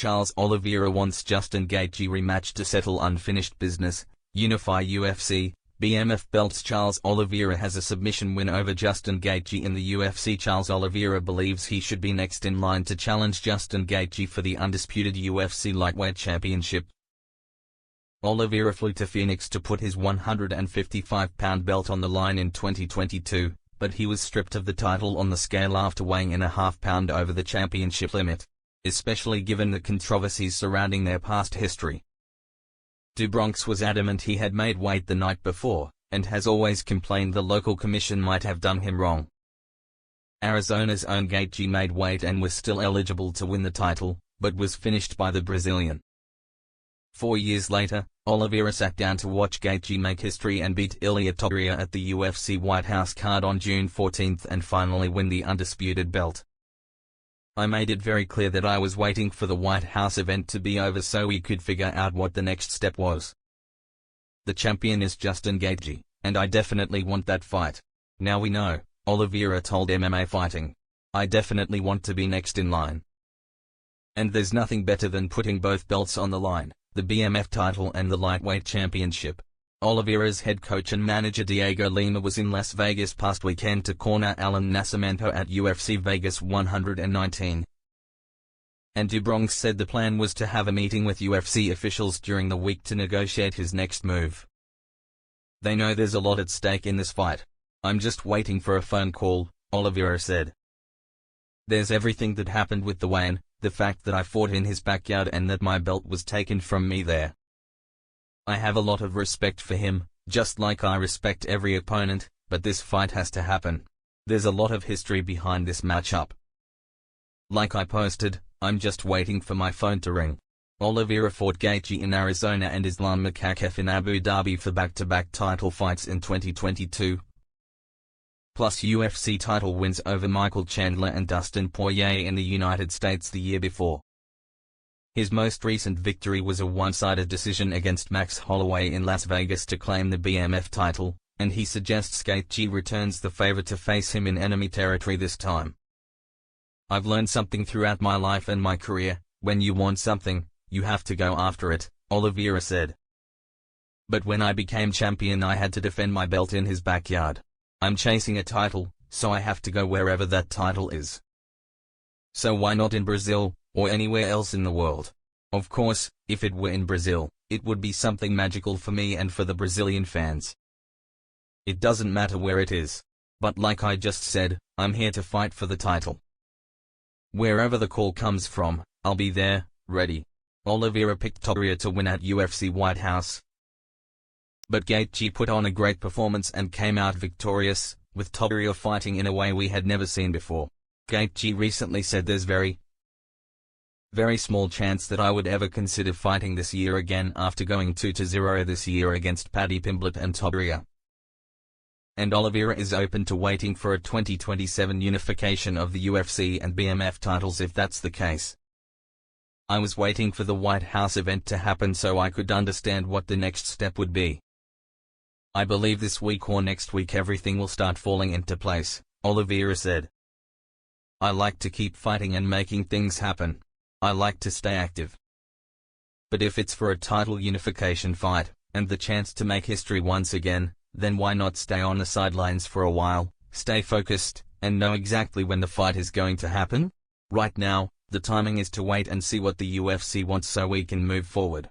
Charles Oliveira wants Justin Gaethje rematch to settle unfinished business, unify UFC, BMF belts. Charles Oliveira has a submission win over Justin Gaethje in the UFC. Charles Oliveira believes he should be next in line to challenge Justin Gaethje for the undisputed UFC lightweight championship. Oliveira flew to Phoenix to put his 155-pound belt on the line in 2022, but he was stripped of the title on the scale after weighing in a half-pound over the championship limit, especially given the controversies surrounding their past history. Do Bronx was adamant he had made weight the night before, and has always complained the local commission might have done him wrong. Arizona's own Gaethje made weight and was still eligible to win the title, but was finished by the Brazilian. 4 years later, Oliveira sat down to watch Gaethje make history and beat Ilia Topuria at the UFC White House card on June 14 and finally win the undisputed belt. I made it very clear that I was waiting for the White House event to be over so we could figure out what the next step was. The champion is Justin Gaethje, and I definitely want that fight. Now we know, Oliveira told MMA Fighting. I definitely want to be next in line. And there's nothing better than putting both belts on the line, the BMF title and the lightweight championship. Oliveira's head coach and manager Diego Lima was in Las Vegas past weekend to corner Alan Nascimento at UFC Vegas 119. And Do Bronx said the plan was to have a meeting with UFC officials during the week to negotiate his next move. They know there's a lot at stake in this fight. I'm just waiting for a phone call, Oliveira said. There's everything that happened with the weigh-in, the fact that I fought in his backyard and that my belt was taken from me there. I have a lot of respect for him, just like I respect every opponent, but this fight has to happen. There's a lot of history behind this matchup. Like I posted, I'm just waiting for my phone to ring. Oliveira fought Gaethje in Arizona and Islam Makhachev in Abu Dhabi for back-to-back title fights in 2022. Plus UFC title wins over Michael Chandler and Dustin Poirier in the United States the year before. His most recent victory was a one-sided decision against Max Holloway in Las Vegas to claim the BMF title, and he suggests Gaethje returns the favor to face him in enemy territory this time. I've learned something throughout my life and my career: when you want something, you have to go after it, Oliveira said. But when I became champion I had to defend my belt in his backyard. I'm chasing a title, so I have to go wherever that title is. So why not in Brazil, or anywhere else in the world? Of course, if it were in Brazil, it would be something magical for me and for the Brazilian fans. It doesn't matter where it is. But like I just said, I'm here to fight for the title. Wherever the call comes from, I'll be there, ready. Oliveira picked Topuria to win at UFC White House. But Gaethje put on a great performance and came out victorious, with Topuria fighting in a way we had never seen before. Gaethje recently said there's very small chance that I would ever consider fighting this year again after going 2-0 this year against Paddy Pimblett and Topuria. And Oliveira is open to waiting for a 2027 unification of the UFC and BMF titles if that's the case. I was waiting for the White House event to happen so I could understand what the next step would be. I believe this week or next week everything will start falling into place, Oliveira said. I like to keep fighting and making things happen. I like to stay active. But if it's for a title unification fight, and the chance to make history once again, then why not stay on the sidelines for a while, stay focused, and know exactly when the fight is going to happen? Right now, the timing is to wait and see what the UFC wants so we can move forward.